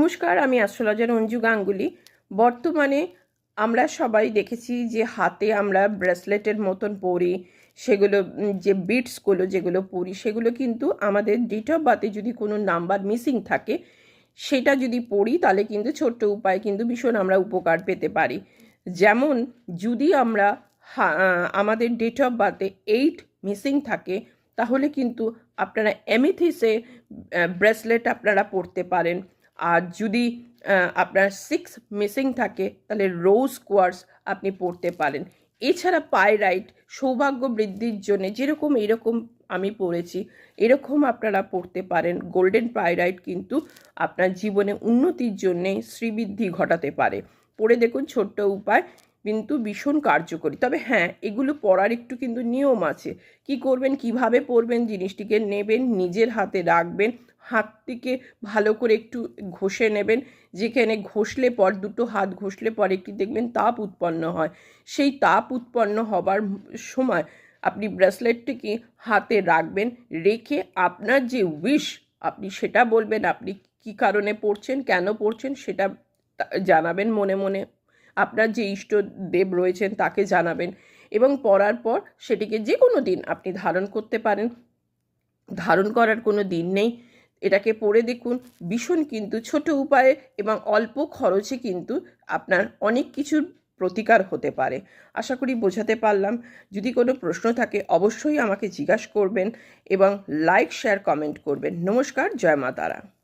নমস্কার, আমি অ্যাস্ট্রোলজার অঞ্জু গাঙ্গুলি। বর্তমানে আমরা সবাই দেখেছি যে হাতে আমরা ব্রেসলেটের মতন পরি, সেগুলো যে বিটসগুলো যেগুলো পরি সেগুলো কিন্তু আমাদের ডেট অফ বার্থে যদি কোনো নাম্বার মিসিং থাকে সেটা যদি পড়ি তাহলে কিন্তু ছোট্ট উপায় কিন্তু ভীষণ আমরা উপকার পেতে পারি। যেমন যদি আমরা আমাদের ডেট অফ বার্থে 8 মিসিং থাকে তাহলে কিন্তু আপনারা এমেথিসে ব্রেসলেট আপনারা পরতে পারেন। আর যদি আপনার 6 মিসিং থাকে তাহলে রোজ কোয়ার্টজ আপনি পরতে পারেন। এছাড়া পাইরাইট সৌভাগ্য বৃদ্ধির জন্যে যেরকম এরকম আমি পড়েছি এরকম আপনারা পড়তে পারেন। গোল্ডেন পাইরাইট কিন্তু আপনার জীবনে উন্নতির জন্যে শ্রীবৃদ্ধি ঘটাতে পারে। পড়ে দেখুন, ছোট্ট উপায় কিন্তু ভীষণ কার্যকরী। তবে হ্যাঁ, এগুলো পড়ার একটু কিন্তু নিয়ম আছে। কি করবেন, কিভাবে পড়বেন, জিনিসটিকে নেবেন, নিজের হাতে রাখবেন, হাতটিকে ভালো করে একটু ঘষে নেবেন। যেখানে ঘষলে পর দুটো হাত ঘষলে পর একটি দেখবেন তাপ উৎপন্ন হয়। সেই তাপ উৎপন্ন হবার সময় আপনি ব্রেসলেটটিকে হাতে রাখবেন, রেখে আপনার যে উইশ আপনি সেটা বলবেন, আপনি কী কারণে পড়ছেন, কেন পড়ছেন সেটা জানাবেন মনে মনে। আপনার যে ইষ্টদেব রয়েছেন তাকে জানাবেন এবং পড়ার পর সেটিকে যে কোনো দিন আপনি ধারণ করতে পারেন। ধারণ করার কোনো দিন নেই। এটাকে পড়ে দেখুন, ভীষণ কিন্তু ছোট উপায়ে এবং অল্প খরচে কিন্তু আপনার অনেক কিছুর প্রতিকার হতে পারে। আশা করি বোঝাতে পারলাম। যদি কোনো প্রশ্ন থাকে অবশ্যই আমাকে জিজ্ঞাসা করবেন এবং লাইক, শেয়ার, কমেন্ট করবেন। নমস্কার, জয় মা তারা।